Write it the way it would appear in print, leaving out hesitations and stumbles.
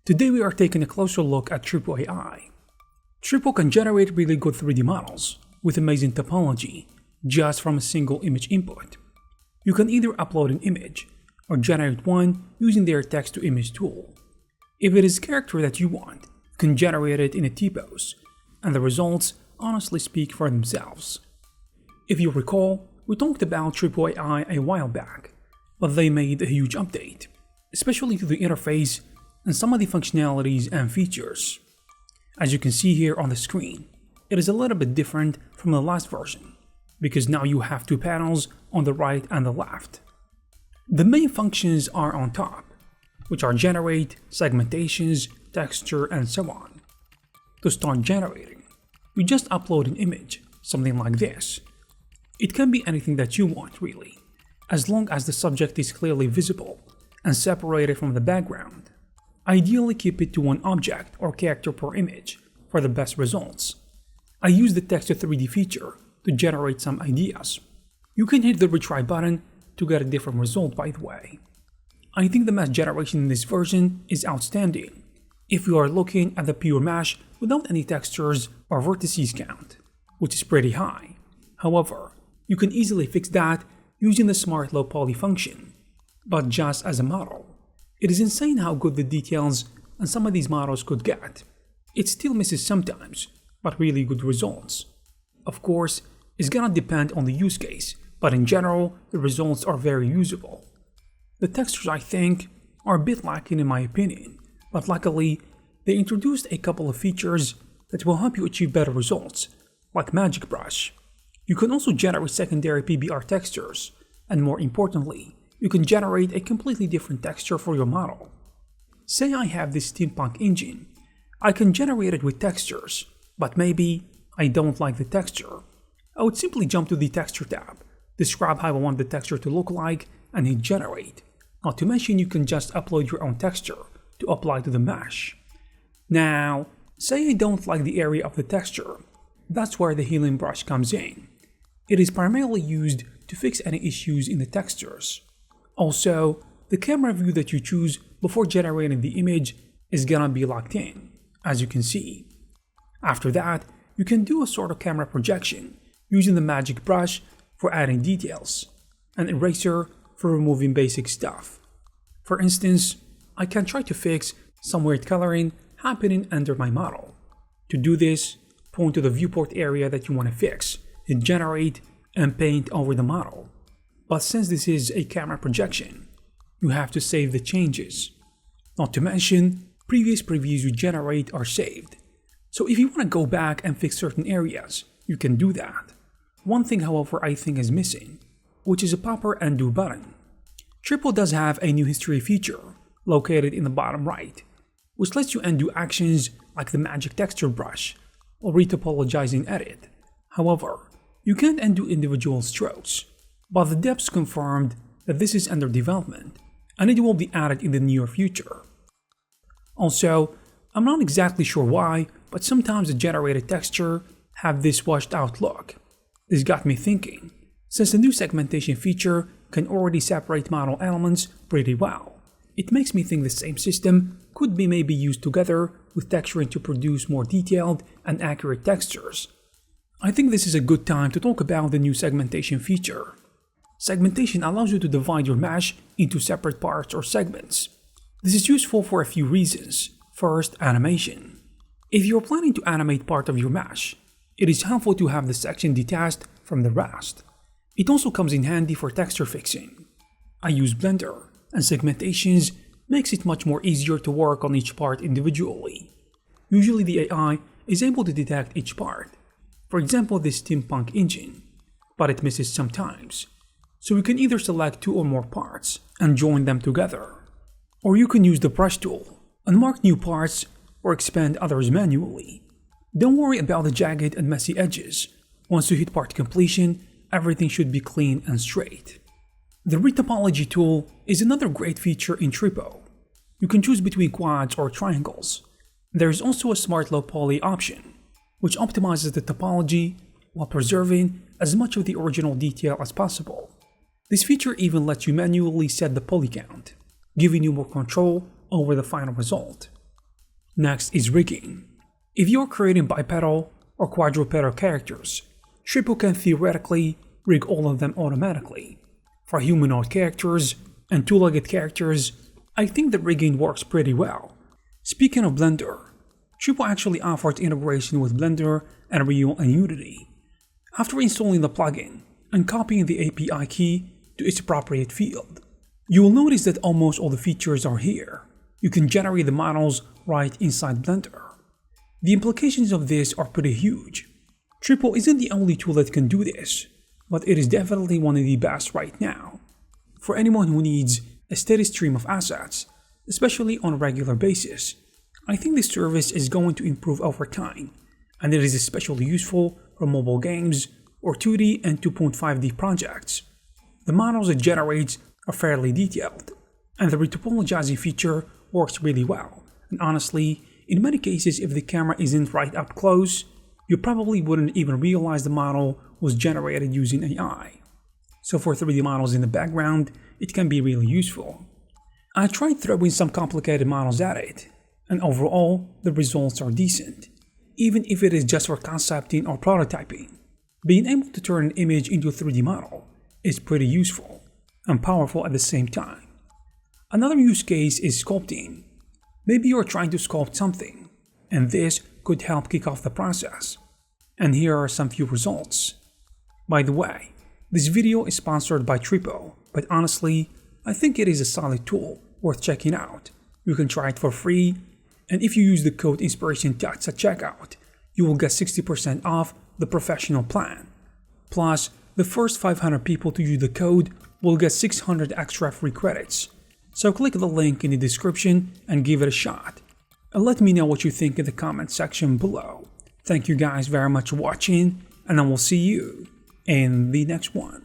Today we are taking a closer look at Tripo AI. Tripo can generate really good 3D models with amazing topology just from a single image input. You can either upload an image or generate one using their text-to-image tool. If it is a character that you want, you can generate it in a T-pose, and the results honestly speak for themselves. If you recall, we talked about Tripo AI a while back, but they made a huge update, especially to the interface and some of the functionalities and features. As you can see here on the screen, it is a little bit different from the last version, because now you have two panels on the right and the left. The main functions are on top, which are generate, segmentations, texture, and so on. To start generating, you just upload an image, something like this. It can be anything that you want, really, as long as the subject is clearly visible and separated from the background. Ideally, keep it to one object or character per image for the best results. I use the text to 3D feature to generate some ideas. You can hit the retry button to get a different result, by the way. I think the mesh generation in this version is outstanding if you are looking at the pure mesh without any textures or vertices count, which is pretty high. However, you can easily fix that using the smart low poly function, but just as a model. It is insane how good the details and some of these models could get. It still misses sometimes, but really good results. Of course, it's gonna depend on the use case, but in general, the results are very usable. The textures, I think, are a bit lacking in my opinion, but luckily, they introduced a couple of features that will help you achieve better results, like Magic Brush. You can also generate secondary PBR textures, and more importantly, you can generate a completely different texture for your model. Say I have this steampunk engine. I can generate it with textures, but maybe I don't like the texture. I would simply jump to the texture tab, describe how I want the texture to look like, and hit generate. Not to mention you can just upload your own texture to apply to the mesh. Now, say I don't like the area of the texture. That's where the healing brush comes in. It is primarily used to fix any issues in the textures. Also, the camera view that you choose before generating the image is gonna be locked in, as you can see. After that, you can do a sort of camera projection using the magic brush for adding details, an eraser for removing basic stuff. For instance, I can try to fix some weird coloring happening under my model. To do this, point to the viewport area that you want to fix, hit generate, and paint over the model. But since this is a camera projection, you have to save the changes. Not to mention, previous previews you generate are saved. So if you want to go back and fix certain areas, you can do that. One thing, however, I think is missing, which is a proper undo button. Tripo does have a new history feature located in the bottom right, which lets you undo actions like the magic texture brush or retopologize in edit. However, you can't undo individual strokes, but the devs confirmed that this is under development and it will be added in the near future. Also, I'm not exactly sure why, but sometimes the generated texture have this washed out look. This got me thinking, since the new segmentation feature can already separate model elements pretty well, it makes me think the same system could be maybe used together with texturing to produce more detailed and accurate textures. I think this is a good time to talk about the new segmentation feature. Segmentation allows you to divide your mesh into separate parts or segments. This is useful for a few reasons. First, animation. If you're planning to animate part of your mesh, it is helpful to have the section detached from the rest. It also comes in handy for texture fixing. I use Blender, and segmentations makes it much more easier to work on each part individually. Usually the AI is able to detect each part, for example this steampunk engine, but it misses sometimes. So you can either select two or more parts and join them together. Or you can use the brush tool and mark new parts or expand others manually. Don't worry about the jagged and messy edges. Once you hit part completion, everything should be clean and straight. The Retopology tool is another great feature in Tripo. You can choose between quads or triangles. There is also a smart low poly option, which optimizes the topology while preserving as much of the original detail as possible. This feature even lets you manually set the poly count, giving you more control over the final result. Next is rigging. If you're creating bipedal or quadrupedal characters, Tripo can theoretically rig all of them automatically. For humanoid characters and two-legged characters, I think the rigging works pretty well. Speaking of Blender, Tripo actually offers integration with Blender, Unreal, and Unity. After installing the plugin and copying the API key to its appropriate field, you will notice that almost all the features are here. You can generate the models right inside Blender. The implications of this are pretty huge. Tripo isn't the only tool that can do this, but it is definitely one of the best right now. For anyone who needs a steady stream of assets, especially on a regular basis, I think this service is going to improve over time, and it is especially useful for mobile games or 2D and 2.5D projects. The models it generates are fairly detailed, and the retopologizing feature works really well, and honestly, in many cases if the camera isn't right up close, you probably wouldn't even realize the model was generated using AI. So for 3D models in the background, it can be really useful. I tried throwing some complicated models at it, and overall, the results are decent, even if it is just for concepting or prototyping. Being able to turn an image into a 3D model is pretty useful and powerful at the same time. Another use case is sculpting. Maybe you're trying to sculpt something, and this could help kick off the process. And here are some few results. By the way, this video is sponsored by Tripo, but honestly, I think it is a solid tool worth checking out. You can try it for free, and if you use the code InspirationTuts at checkout, you will get 60% off the professional plan. Plus, the first 500 people to use the code will get 600 extra free credits. So click the link in the description and give it a shot. And let me know what you think in the comment section below. Thank you guys very much for watching, and I will see you in the next one.